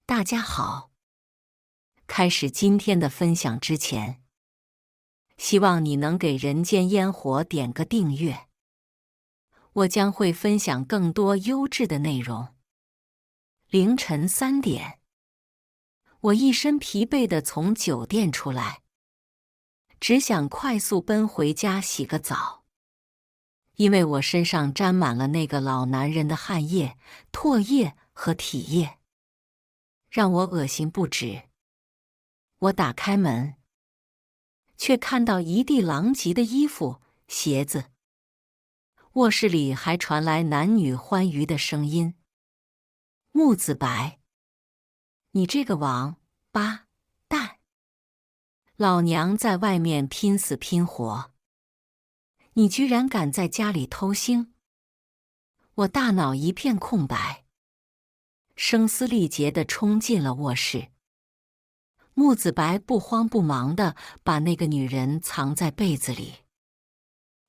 大家好，开始今天的分享之前，希望你能给人间烟火点个订阅。我将会分享更多优质的内容。凌晨3点，我一身疲惫地从酒店出来，只想快速奔回家洗个澡，因为我身上沾满了那个老男人的汗液、唾液和体液，让我恶心不止。我打开门，却看到一地狼藉的衣服、鞋子。卧室里还传来男女欢愉的声音。木子白，你这个王八蛋！老娘在外面拼死拼活，你居然敢在家里偷腥！我大脑一片空白，声嘶力竭地冲进了卧室。木子白不慌不忙地把那个女人藏在被子里，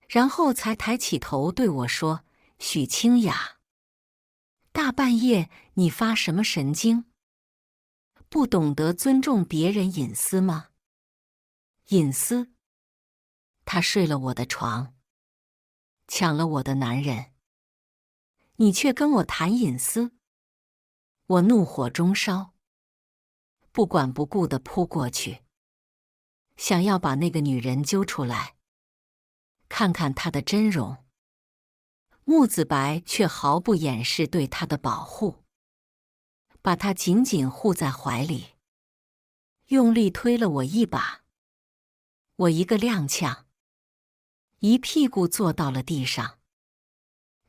然后才抬起头对我说：“许清雅，大半夜你发什么神经？不懂得尊重别人隐私吗？隐私？他睡了我的床，抢了我的男人，你却跟我谈隐私？”我怒火中烧，不管不顾地扑过去，想要把那个女人揪出来，看看她的真容。木子白却毫不掩饰对她的保护，把她紧紧护在怀里，用力推了我一把。我一个踉跄，一屁股坐到了地上。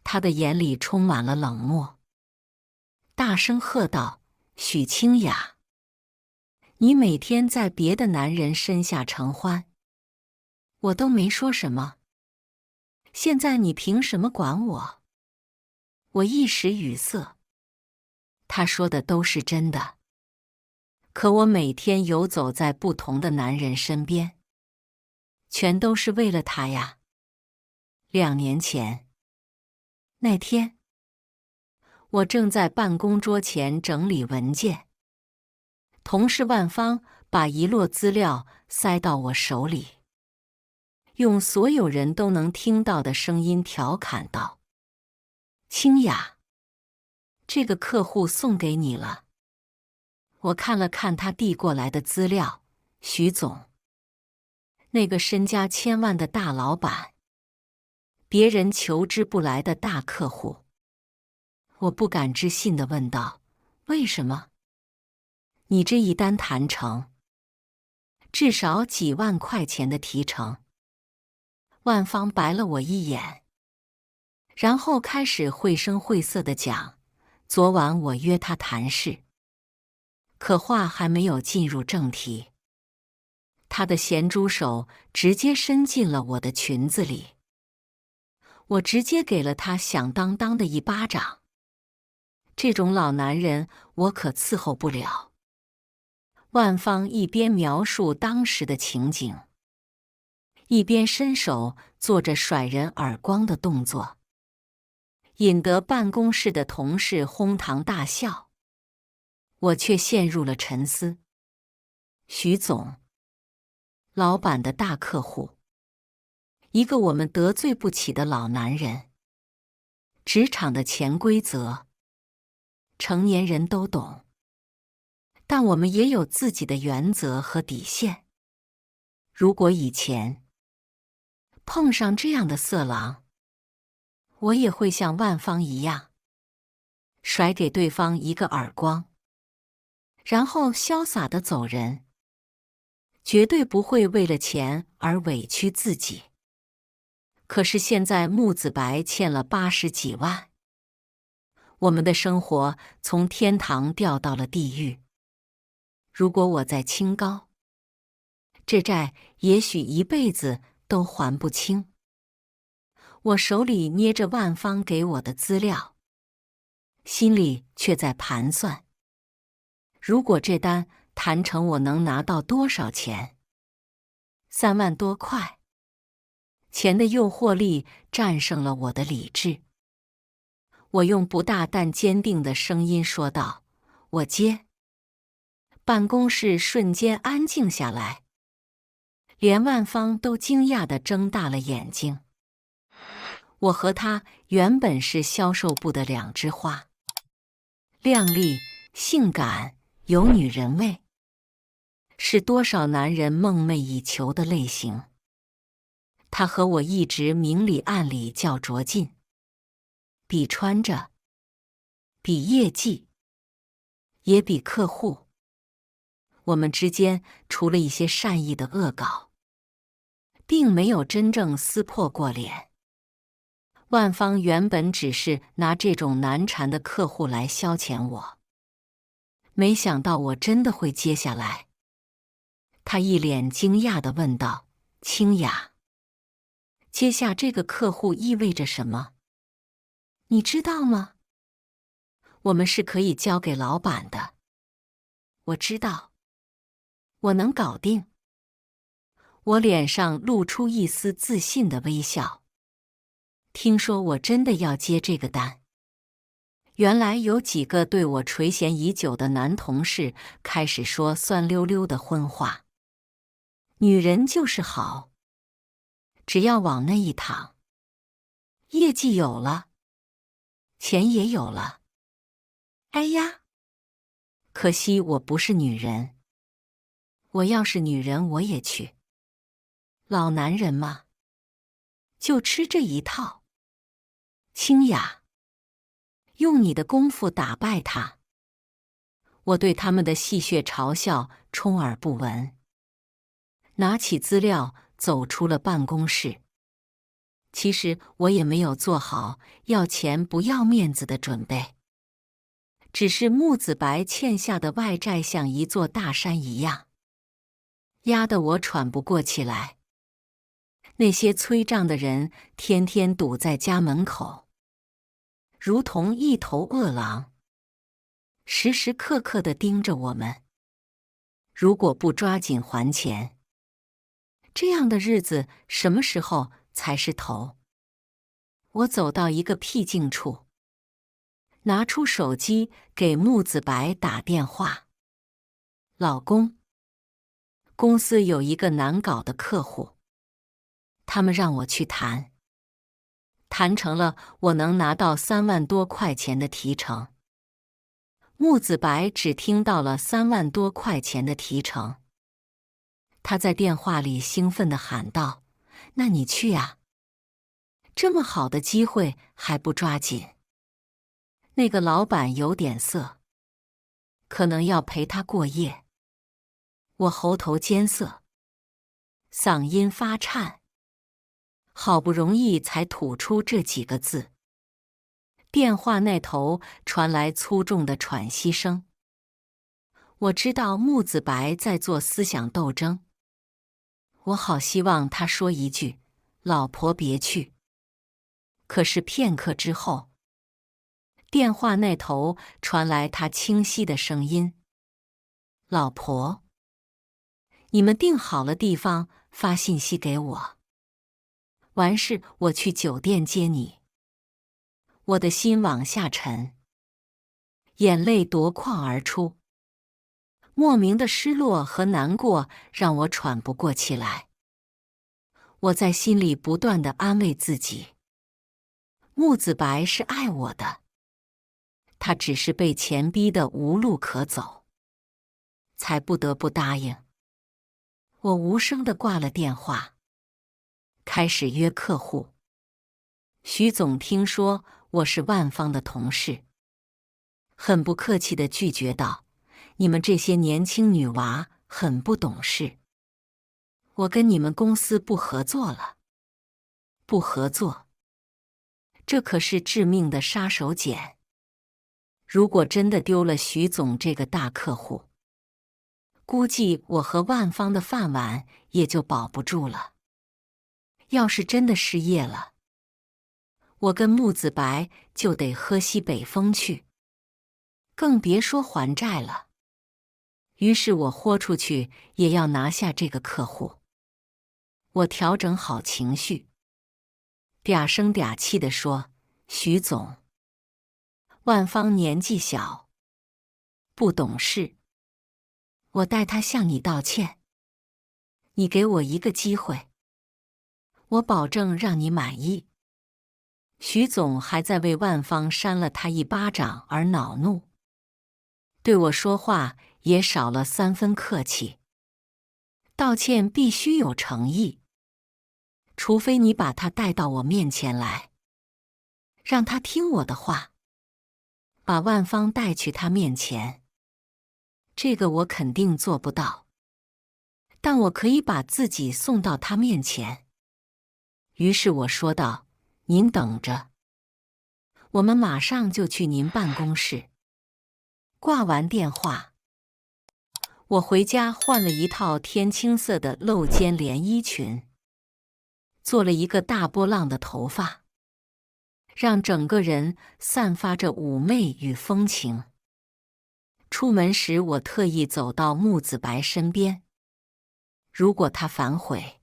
他的眼里充满了冷漠，大声喝道：“许清雅，你每天在别的男人身下承欢，我都没说什么，现在你凭什么管我？”我一时语塞。他说的都是真的，可我每天游走在不同的男人身边，全都是为了他呀。2年前，那天，我正在办公桌前整理文件，同事万芳把一摞资料塞到我手里，用所有人都能听到的声音调侃道：“清雅，这个客户送给你了。”我看了看他递过来的资料，许总，那个身家千万的大老板，别人求之不来的大客户。我不敢置信地问道：“为什么？你这一单谈成，至少几万块钱的提成。”万芳白了我一眼，然后开始绘声绘色地讲：“昨晚我约他谈事。”可话还没有进入正题，他的咸猪手直接伸进了我的裙子里，我直接给了他响当当的一巴掌。这种老男人我可伺候不了。万芳一边描述当时的情景，一边伸手做着甩人耳光的动作，引得办公室的同事哄堂大笑。我却陷入了沉思。许总，老板的大客户，一个我们得罪不起的老男人。职场的潜规则，成年人都懂，但我们也有自己的原则和底线。如果以前碰上这样的色狼，我也会像万芳一样，甩给对方一个耳光，然后潇洒地走人，绝对不会为了钱而委屈自己。可是现在木子白欠了80几万，我们的生活从天堂掉到了地狱。如果我再清高，这债也许一辈子都还不清。我手里捏着万芳给我的资料，心里却在盘算，如果这单谈成，我能拿到多少钱？3万多块。钱的诱惑力战胜了我的理智。我用不大但坚定的声音说道：“我接。”办公室瞬间安静下来，连万芳都惊讶地睁大了眼睛。我和她原本是销售部的两枝花，靓丽、性感、有女人味，是多少男人梦寐以求的类型。她和我一直明里暗里较着劲，比穿着，比业绩，也比客户。我们之间除了一些善意的恶搞，并没有真正撕破过脸。万芳原本只是拿这种难缠的客户来消遣我，没想到我真的会接下来。她一脸惊讶地问道：“清雅，接下这个客户意味着什么？你知道吗？我们是可以交给老板的。”我知道，我能搞定。我脸上露出一丝自信的微笑。听说我真的要接这个单，原来有几个对我垂涎已久的男同事开始说酸溜溜的荤话。女人就是好，只要往那一躺，业绩有了，钱也有了。哎呀，可惜我不是女人。我要是女人，我也去。老男人嘛，就吃这一套。清雅，用你的功夫打败他。我对他们的戏谑嘲笑充耳不闻，拿起资料走出了办公室。其实我也没有做好要钱不要面子的准备，只是木子白欠下的外债像一座大山一样，压得我喘不过气来。那些催账的人天天堵在家门口，如同一头饿狼，时时刻刻地盯着我们。如果不抓紧还钱，这样的日子什么时候才是头？我走到一个僻静处，拿出手机给木子白打电话：“老公，公司有一个难搞的客户，他们让我去谈。谈成了，我能拿到3万多块钱的提成。”木子白只听到了3万多块钱的提成，他在电话里兴奋地喊道：“那你去呀！这么好的机会还不抓紧？”那个老板有点色，可能要陪他过夜。我喉头艰涩，嗓音发颤，好不容易才吐出这几个字。电话那头传来粗重的喘息声。我知道木子白在做思想斗争，我好希望他说一句：“老婆别去。”可是片刻之后，电话那头传来他清晰的声音：“老婆，你们定好了地方，发信息给我。完事我去酒店接你。”我的心往下沉，眼泪夺眶而出。莫名的失落和难过让我喘不过气来。我在心里不断地安慰自己，木子白是爱我的，他只是被钱逼得无路可走，才不得不答应。我无声地挂了电话，开始约客户。徐总听说我是万芳的同事，很不客气地拒绝道：“你们这些年轻女娃很不懂事，我跟你们公司不合作了。”不合作，这可是致命的杀手锏。如果真的丢了徐总这个大客户，估计我和万芳的饭碗也就保不住了。要是真的失业了，我跟木子白就得喝西北风去，更别说还债了。于是我豁出去也要拿下这个客户。我调整好情绪，嗲声嗲气地说：“徐总，万芳年纪小，不懂事，我代他向你道歉。你给我一个机会，我保证让你满意。徐总还在为万芳扇了他一巴掌而恼怒，对我说话也少了3分客气。道歉必须有诚意，除非你把他带到我面前来，让他听我的话，把万芳带去他面前。这个我肯定做不到，但我可以把自己送到他面前。于是我说道：“您等着，我们马上就去您办公室。”挂完电话，我回家换了一套天青色的露肩连衣裙，做了一个大波浪的头发，让整个人散发着妩媚与风情。出门时，我特意走到木子白身边，如果他反悔，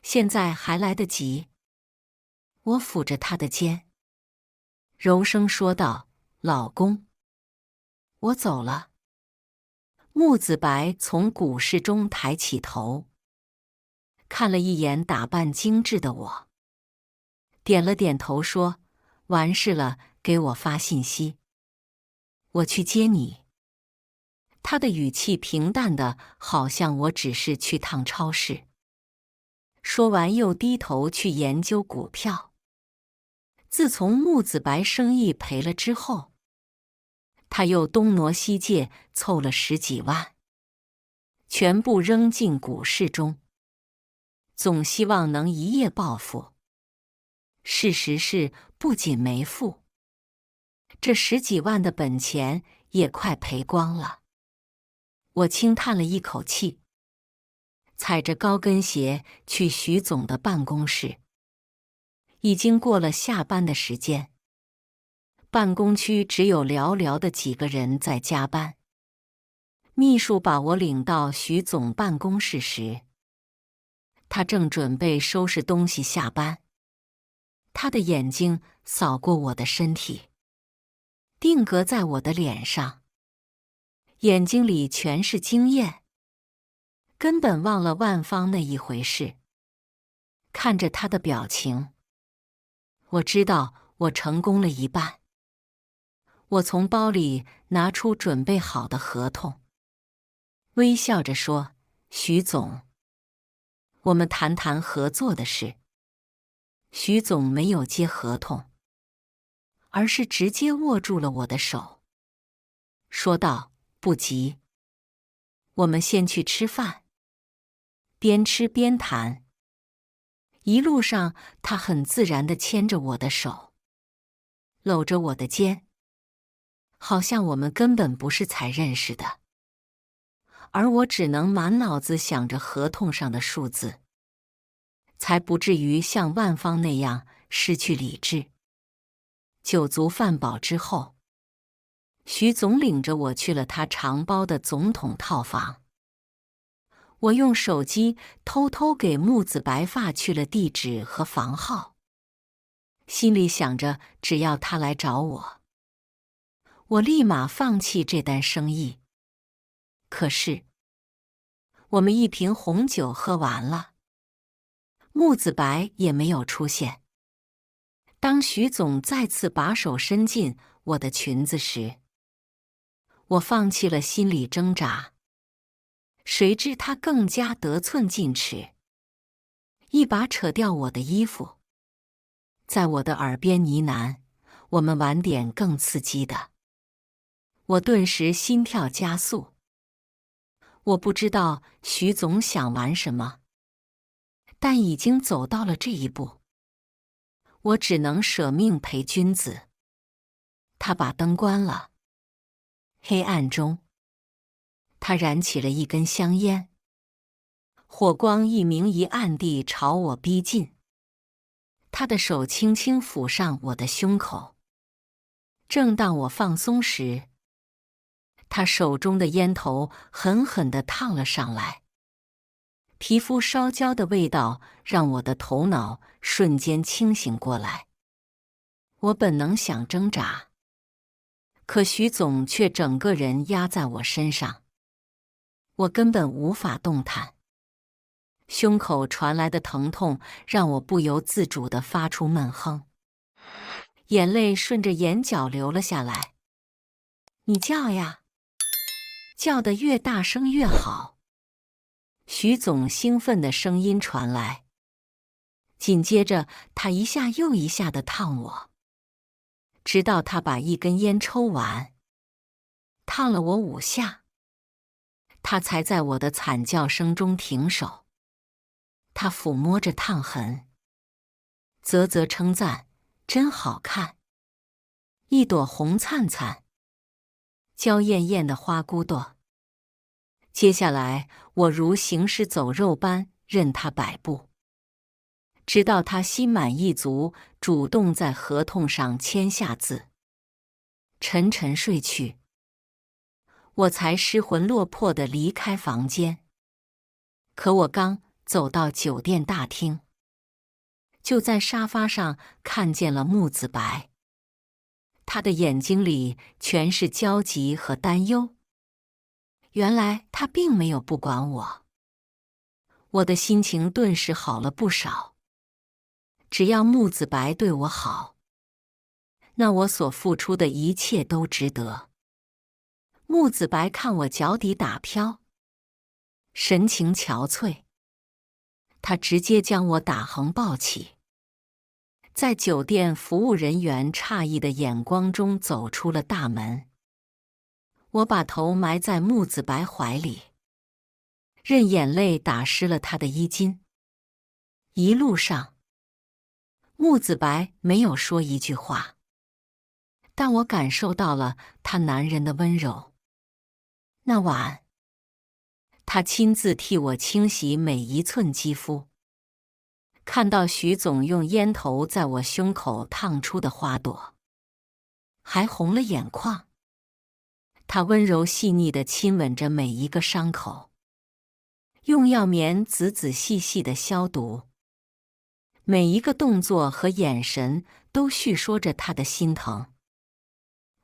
现在还来得及。我抚着他的肩，柔声说道：“老公，我走了。”木子白从股市中抬起头，看了一眼打扮精致的我，点了点头说：“完事了，给我发信息，我去接你。”他的语气平淡的，好像我只是去趟超市。说完又低头去研究股票。自从木子白生意赔了之后，他又东挪西借凑了10几万，全部扔进股市中，总希望能一夜暴富。事实是不仅没富，这10几万的本钱也快赔光了。我轻叹了一口气，踩着高跟鞋去徐总的办公室。已经过了下班的时间，办公区只有寥寥的几个人在加班。秘书把我领到徐总办公室时，他正准备收拾东西下班。他的眼睛扫过我的身体，定格在我的脸上，眼睛里全是惊艳，根本忘了万芳那一回事。看着他的表情，我知道我成功了一半。我从包里拿出准备好的合同，微笑着说：“徐总，我们谈谈合作的事。”徐总没有接合同，而是直接握住了我的手，说道：“不急，我们先去吃饭。”边吃边谈。一路上，他很自然地牵着我的手，搂着我的肩，好像我们根本不是才认识的。而我只能满脑子想着合同上的数字，才不至于像万芳那样失去理智。酒足饭饱之后，徐总领着我去了他常包的总统套房。我用手机偷偷给木子白发去了地址和房号，心里想着只要他来找我，我立马放弃这单生意。可是，我们一瓶红酒喝完了，木子白也没有出现。当徐总再次把手伸进我的裙子时，我放弃了心理挣扎。谁知他更加得寸进尺，一把扯掉我的衣服，在我的耳边呢喃：“我们玩点更刺激的。”我顿时心跳加速。我不知道徐总想玩什么，但已经走到了这一步，我只能舍命陪君子。他把灯关了，黑暗中，他燃起了一根香烟，火光一明一暗地朝我逼近。他的手轻轻抚上我的胸口，正当我放松时，他手中的烟头狠狠地烫了上来。皮肤烧焦的味道让我的头脑瞬间清醒过来。我本能想挣扎，可徐总却整个人压在我身上，我根本无法动弹。胸口传来的疼痛让我不由自主地发出闷哼，眼泪顺着眼角流了下来。你叫呀，叫得越大声越好。徐总兴奋的声音传来，紧接着他一下又一下地烫我，直到他把一根烟抽完，烫了我5下，他才在我的惨叫声中停手。他抚摸着烫痕，啧啧称赞：“真好看，一朵红灿灿、娇艳艳的花骨朵。”接下来，我如行尸走肉般任他摆布，直到他心满意足，主动在合同上签下字，沉沉睡去，我才失魂落魄地离开房间。可我刚走到酒店大厅，就在沙发上看见了木子白，他的眼睛里全是焦急和担忧。原来他并没有不管我，我的心情顿时好了不少。只要木子白对我好，那我所付出的一切都值得。木子白看我脚底打飘，神情憔悴，他直接将我打横抱起，在酒店服务人员诧异的眼光中走出了大门。我把头埋在木子白怀里，任眼泪打湿了他的衣襟。一路上，木子白没有说一句话，但我感受到了他男人的温柔。那晚，他亲自替我清洗每一寸肌肤。看到徐总用烟头在我胸口烫出的花朵，还红了眼眶。他温柔细腻地亲吻着每一个伤口，用药棉仔仔细细地消毒。每一个动作和眼神都叙说着他的心疼。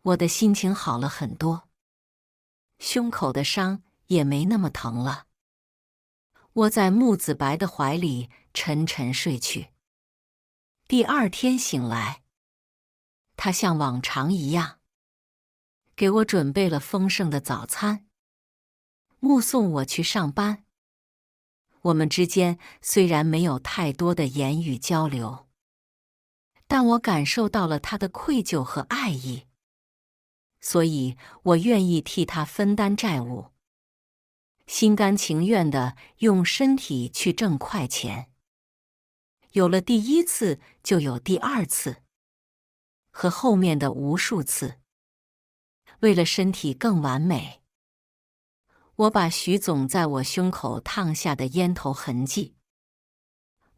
我的心情好了很多，胸口的伤也没那么疼了。窝在木子白的怀里沉沉睡去。第二天醒来，他像往常一样给我准备了丰盛的早餐，目送我去上班。我们之间虽然没有太多的言语交流，但我感受到了他的愧疚和爱意，所以我愿意替他分担债务，心甘情愿地用身体去挣快钱。有了第一次，就有第二次，和后面的无数次。为了身体更完美，我把徐总在我胸口烫下的烟头痕迹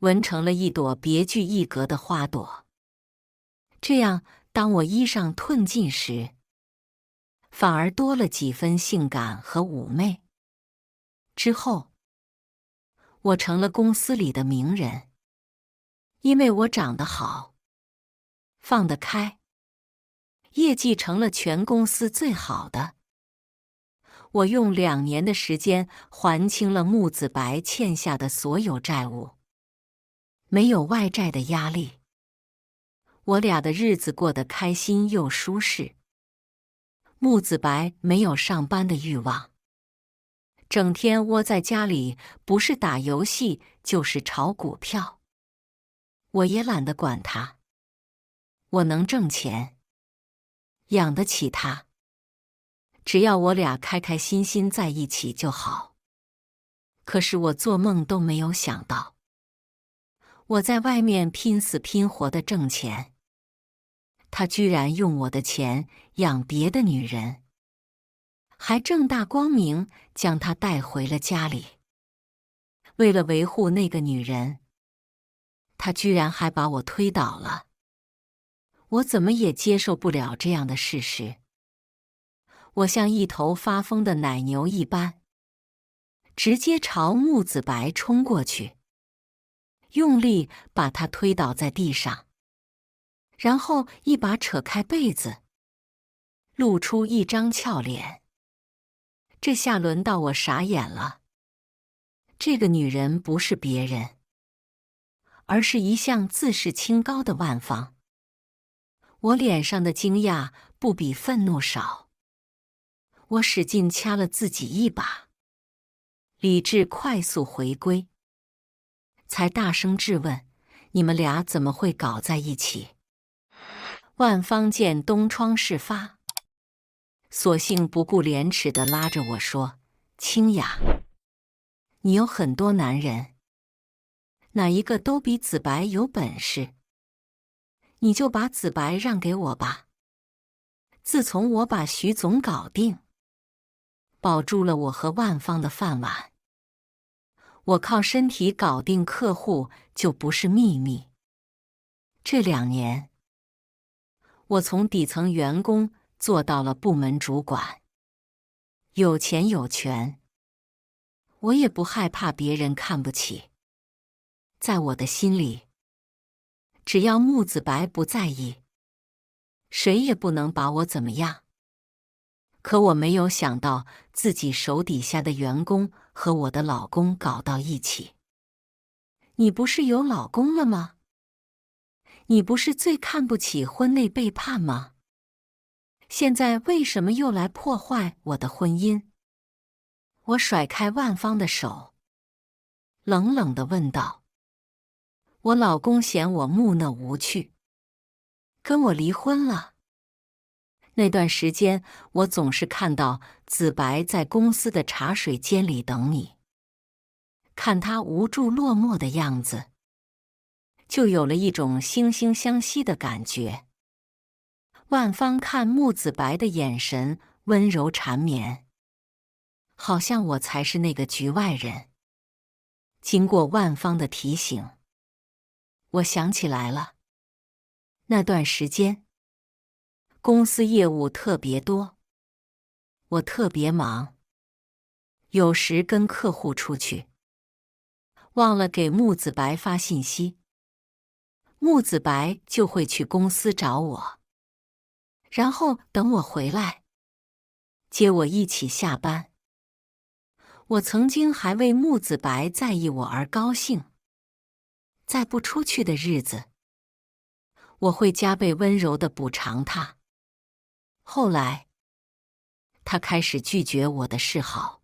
纹成了一朵别具一格的花朵。这样，当我衣裳褪尽时，反而多了几分性感和妩媚。之后，我成了公司里的名人，因为我长得好，放得开，业绩成了全公司最好的。我用2年的时间还清了木子白欠下的所有债务，没有外债的压力，我俩的日子过得开心又舒适。木子白没有上班的欲望，整天窝在家里，不是打游戏就是炒股票。我也懒得管他，我能挣钱，养得起他，只要我俩开开心心在一起就好。可是我做梦都没有想到，我在外面拼死拼活地挣钱，他居然用我的钱养别的女人，还正大光明将她带回了家里。为了维护那个女人，他居然还把我推倒了。我怎么也接受不了这样的事实。我像一头发疯的奶牛一般，直接朝木子白冲过去，用力把他推倒在地上，然后一把扯开被子，露出一张俏脸。这下轮到我傻眼了。这个女人不是别人，而是一向自视清高的万芳。我脸上的惊讶不比愤怒少，我使劲掐了自己一把，理智快速回归，才大声质问：你们俩怎么会搞在一起？万芳见东窗事发，索性不顾廉耻地拉着我说：清雅，你有很多男人，哪一个都比子白有本事，你就把子白让给我吧。自从我把徐总搞定，保住了我和万芳的饭碗，我靠身体搞定客户就不是秘密。这2年，我从底层员工做到了部门主管，有钱有权，我也不害怕别人看不起。在我的心里，只要木子白不在意，谁也不能把我怎么样。可我没有想到自己手底下的员工和我的老公搞到一起。你不是有老公了吗？你不是最看不起婚内背叛吗？现在为什么又来破坏我的婚姻？我甩开万芳的手，冷冷地问道。我老公嫌我木讷无趣，跟我离婚了。那段时间，我总是看到子白在公司的茶水间里等你，看他无助落寞的样子，就有了一种惺惺相惜的感觉。万芳看木子白的眼神温柔缠绵，好像我才是那个局外人。经过万芳的提醒，我想起来了，那段时间公司业务特别多，我特别忙，有时跟客户出去，忘了给木子白发信息，木子白就会去公司找我，然后等我回来，接我一起下班。我曾经还为木子白在意我而高兴。在不出去的日子，我会加倍温柔地补偿他。后来，他开始拒绝我的示好，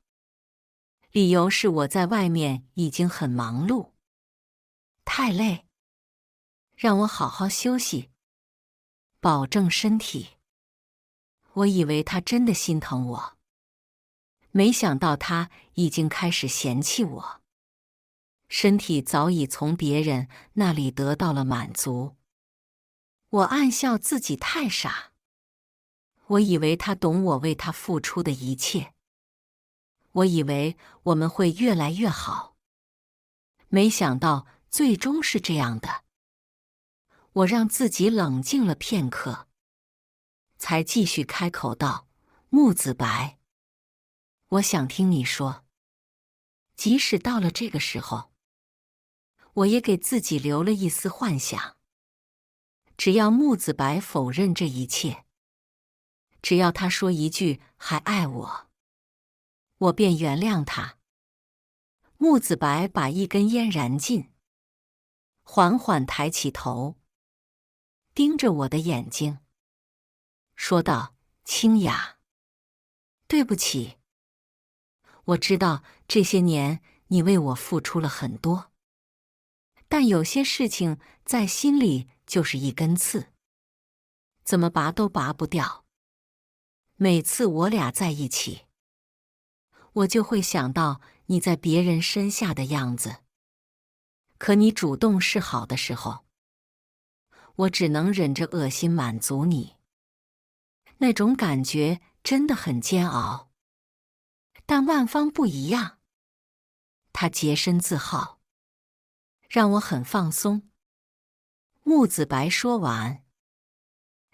理由是我在外面已经很忙碌，太累，让我好好休息，保证身体。我以为他真的心疼我，没想到他已经开始嫌弃我。身体早已从别人那里得到了满足。我暗笑自己太傻，我以为他懂我为他付出的一切，我以为我们会越来越好，没想到最终是这样的。我让自己冷静了片刻，才继续开口道：木子白，我想听你说，即使到了这个时候，我也给自己留了一丝幻想。只要木子白否认这一切，只要他说一句还爱我，我便原谅他。木子白把一根烟燃尽，缓缓抬起头，盯着我的眼睛，说道：清雅，对不起，我知道这些年你为我付出了很多，但有些事情在心里就是一根刺，怎么拔都拔不掉。每次我俩在一起，我就会想到你在别人身下的样子，可你主动示好的时候，我只能忍着恶心满足你。那种感觉真的很煎熬。但万芳不一样，她洁身自好，让我很放松。木子白说完，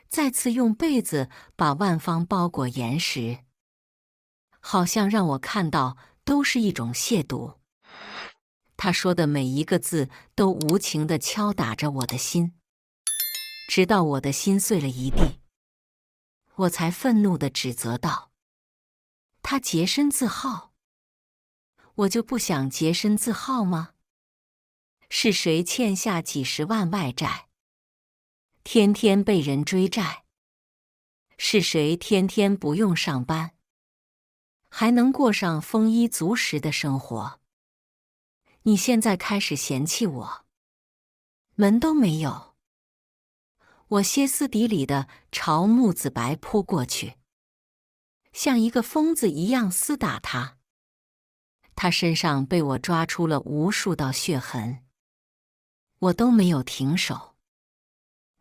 再次用被子把万芳包裹严实，好像让我看到都是一种亵渎。他说的每一个字都无情地敲打着我的心，直到我的心碎了一地，我才愤怒地指责道：他洁身自好。我就不想洁身自好吗？是谁欠下几十万外债，天天被人追债？是谁天天不用上班，还能过上丰衣足食的生活？你现在开始嫌弃我，门都没有。我歇斯底里地朝木子白扑过去，像一个疯子一样厮打他。他身上被我抓出了无数道血痕，我都没有停手。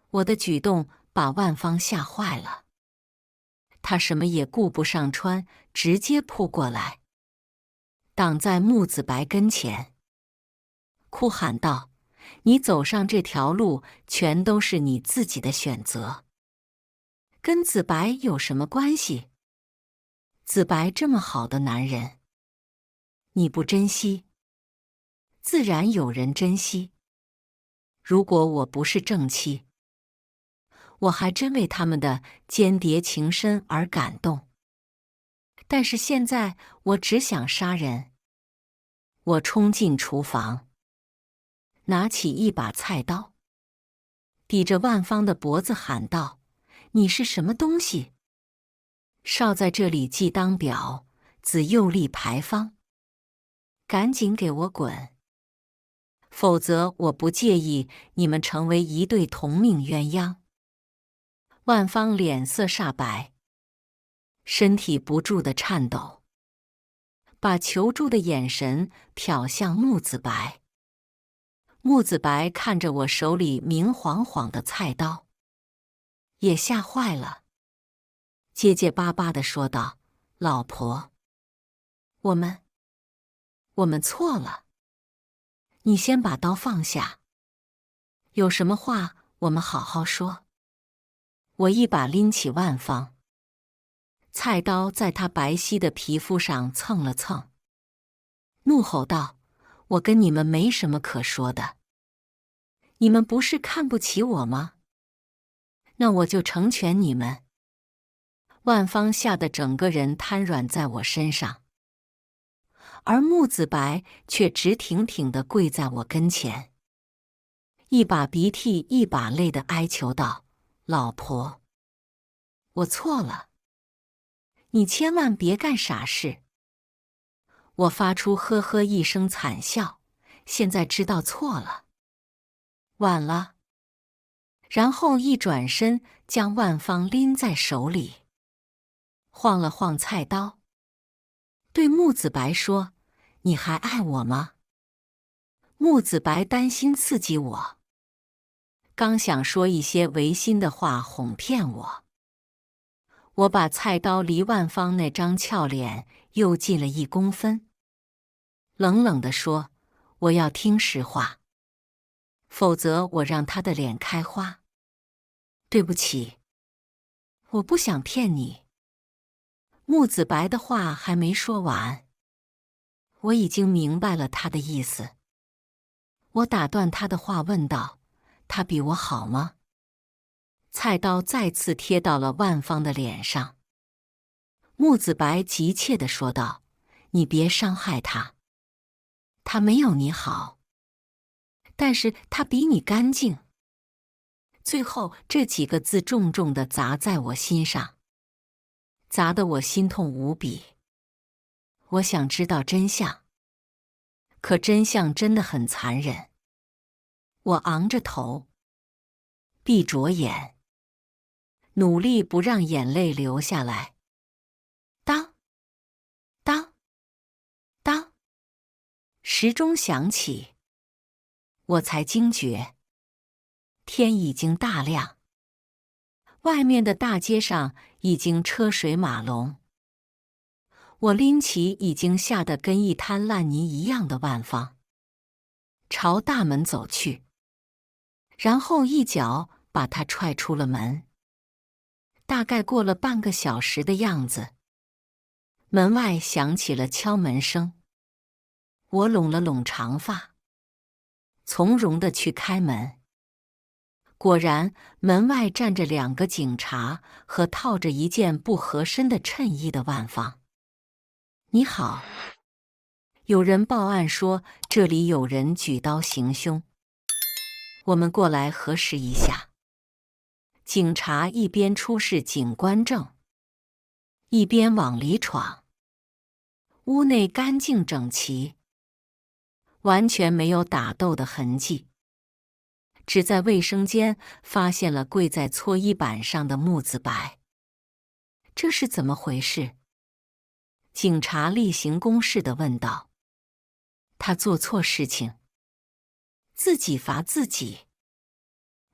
我的举动把万芳吓坏了，他什么也顾不上穿，直接扑过来，挡在木子白跟前，哭喊道：“你走上这条路，全都是你自己的选择，跟子白有什么关系？子白这么好的男人，你不珍惜，自然有人珍惜。如果我不是正妻，我还真为他们的间谍情深而感动。但是现在我只想杀人。”我冲进厨房，拿起一把菜刀，抵着万芳的脖子喊道：“你是什么东西？少在这里既当婊子又立牌坊，赶紧给我滚！否则我不介意你们成为一对同命鸳鸯。”万芳脸色煞白，身体不住地颤抖，把求助的眼神瞟向木子白。木子白看着我手里明晃晃的菜刀，也吓坏了，结结巴巴地说道：“老婆，我们错了，你先把刀放下，有什么话我们好好说。”我一把拎起万芳，菜刀在她白皙的皮肤上蹭了蹭，怒吼道：“我跟你们没什么可说的，你们不是看不起我吗？那我就成全你们。”万芳吓得整个人瘫软在我身上，而木子白却直挺挺地跪在我跟前，一把鼻涕一把泪地哀求道：“老婆，我错了，你千万别干傻事。”我发出呵呵一声惨笑，现在知道错了，晚了。然后一转身将万芳拎在手里，晃了晃菜刀，对木子白说：“你还爱我吗？”木子白担心刺激我，刚想说一些违心的话哄骗我，我把菜刀离万芳那张俏脸又近了1公分，冷冷地说：“我要听实话，否则我让她的脸开花。对不起，我不想骗你。”木子白的话还没说完，我已经明白了他的意思。我打断他的话问道：“他比我好吗？”菜刀再次贴到了万芳的脸上。木子白急切地说道：“你别伤害他，他没有你好，但是他比你干净。”最后这几个字重重地砸在我心上，砸得我心痛无比。我想知道真相，可真相真的很残忍。我昂着头，闭着眼，努力不让眼泪流下来。当当当，时钟响起，我才惊觉，天已经大亮，外面的大街上已经车水马龙。我拎起已经吓得跟一滩烂泥一样的万芳，朝大门走去，然后一脚把她踹出了门。大概过了半个小时的样子，门外响起了敲门声。我拢了拢长发，从容地去开门。果然，门外站着2个警察和套着一件不合身的衬衣的万芳。你好，有人报案说这里有人举刀行凶，我们过来核实一下。警察一边出示警官证，一边往里闯。屋内干净整齐，完全没有打斗的痕迹，只在卫生间发现了跪在搓衣板上的木子白。这是怎么回事？警察例行公事地问道。他做错事情，自己罚自己。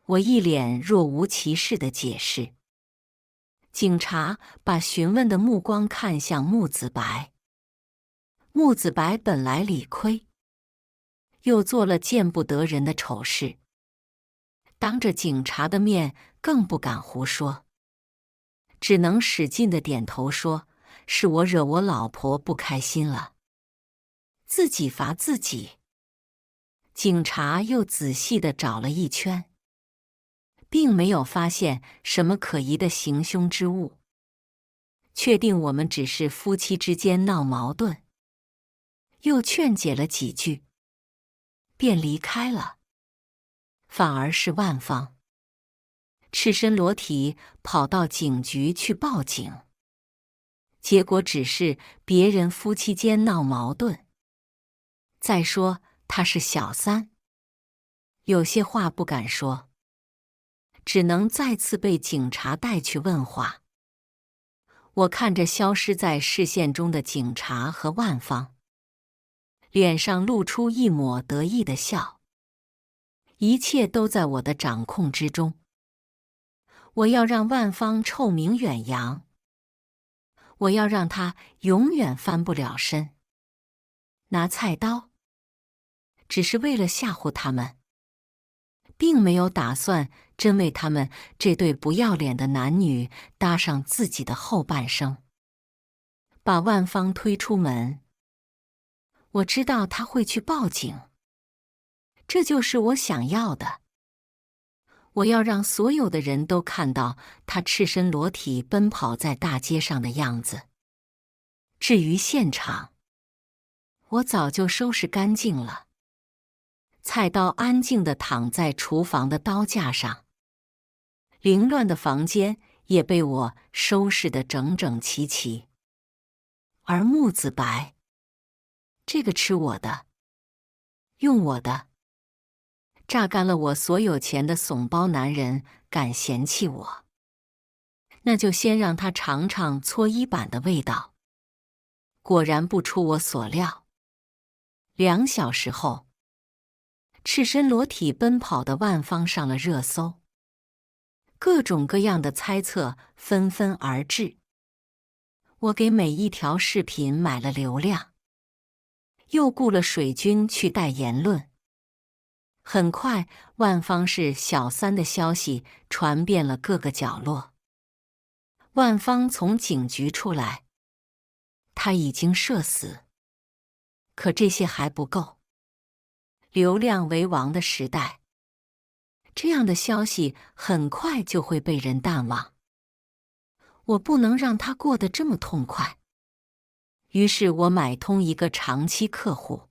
我一脸若无其事地解释。警察把询问的目光看向木子白。木子白本来理亏，又做了见不得人的丑事，当着警察的面更不敢胡说，只能使劲地点头说：“是我惹我老婆不开心了，自己罚自己。”警察又仔细地找了一圈，并没有发现什么可疑的行凶之物，确定我们只是夫妻之间闹矛盾，又劝解了几句，便离开了。反而是万芳赤身裸体跑到警局去报警，结果只是别人夫妻间闹矛盾。再说他是小三，有些话不敢说，只能再次被警察带去问话。我看着消失在视线中的警察和万芳，脸上露出一抹得意的笑。一切都在我的掌控之中。我要让万芳臭名远扬，我要让她永远翻不了身。拿菜刀，只是为了吓唬他们，并没有打算真为他们这对不要脸的男女搭上自己的后半生。把万芳推出门，我知道她会去报警，这就是我想要的。我要让所有的人都看到她赤身裸体奔跑在大街上的样子。至于现场，我早就收拾干净了。菜刀安静地躺在厨房的刀架上，凌乱的房间也被我收拾得整整齐齐。而木子白，这个吃我的，用我的，榨干了我所有钱的怂包男人敢嫌弃我，那就先让他尝尝搓衣板的味道。果然不出我所料，2小时后，赤身裸体奔跑的万芳上了热搜，各种各样的猜测纷纷而至。我给每一条视频买了流量，又雇了水军去带言论。很快，万芳是小三的消息传遍了各个角落。万芳从警局出来，他已经社死。可这些还不够。流量为王的时代，这样的消息很快就会被人淡忘。我不能让他过得这么痛快。于是我买通一个长期客户，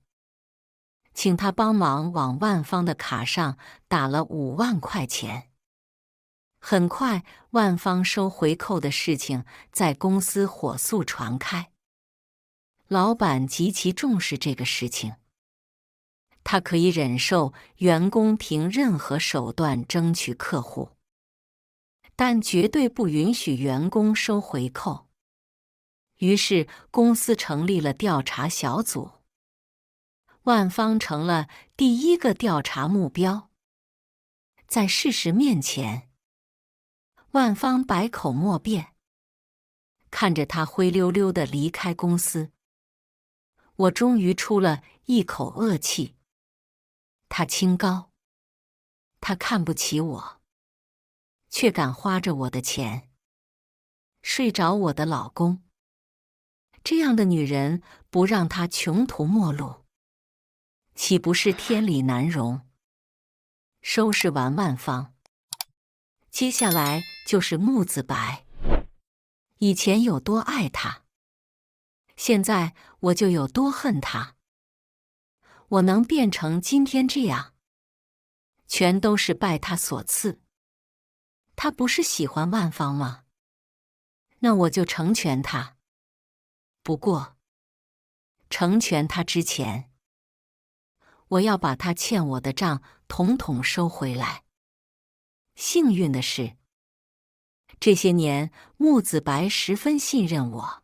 请他帮忙往万芳的卡上打了5万块钱。很快，万芳收回扣的事情在公司火速传开。老板极其重视这个事情，他可以忍受员工凭任何手段争取客户，但绝对不允许员工收回扣。于是公司成立了调查小组，万芳成了第一个调查目标。在事实面前，万芳百口莫辩。看着他灰溜溜地离开公司，我终于出了一口恶气。他清高，他看不起我，却敢花着我的钱，睡着我的老公。这样的女人不让她穷途末路，岂不是天理难容？收拾完万芳，接下来就是木子白。以前有多爱他，现在我就有多恨他。我能变成今天这样，全都是拜他所赐。他不是喜欢万芳吗？那我就成全他。不过，成全他之前，我要把他欠我的账统统收回来。幸运的是，这些年木子白十分信任我，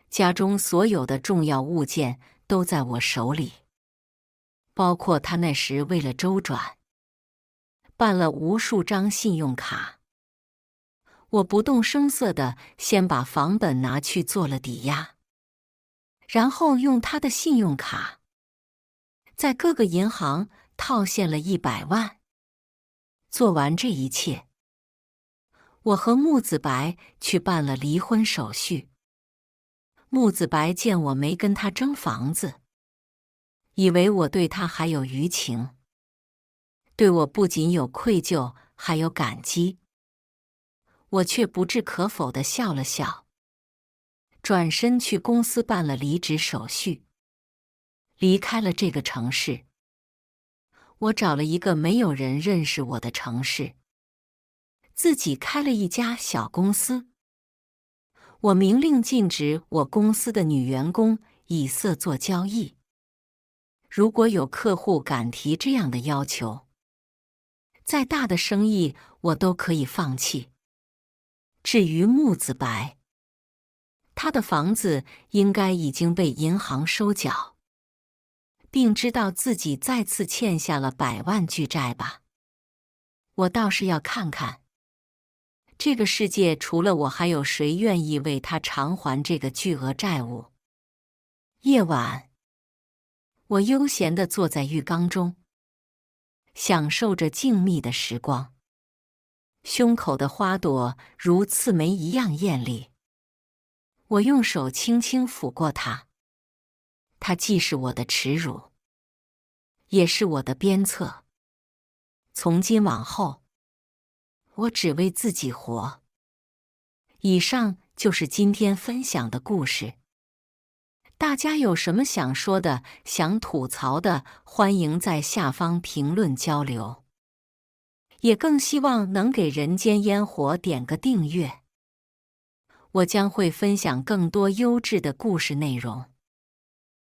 家中所有的重要物件都在我手里，包括他那时为了周转，办了无数张信用卡。我不动声色地先把房本拿去做了抵押，然后用他的信用卡，在各个银行套现了100万。做完这一切，我和木子白去办了离婚手续。木子白见我没跟他争房子，以为我对他还有余情，对我不仅有愧疚，还有感激。我却不置可否地笑了笑，转身去公司办了离职手续，离开了这个城市。我找了一个没有人认识我的城市，自己开了一家小公司。我明令禁止我公司的女员工以色做交易。如果有客户敢提这样的要求，再大的生意我都可以放弃。至于木子白，他的房子应该已经被银行收缴，并知道自己再次欠下了100万巨债吧。我倒是要看看，这个世界除了我，还有谁愿意为他偿还这个巨额债务？夜晚，我悠闲地坐在浴缸中，享受着静谧的时光。胸口的花朵如刺眉一样艳丽。我用手轻轻抚过它，它既是我的耻辱，也是我的鞭策。从今往后，我只为自己活。以上就是今天分享的故事。大家有什么想说的、想吐槽的，欢迎在下方评论交流。也更希望能给人间烟火点个订阅，我将会分享更多优质的故事内容。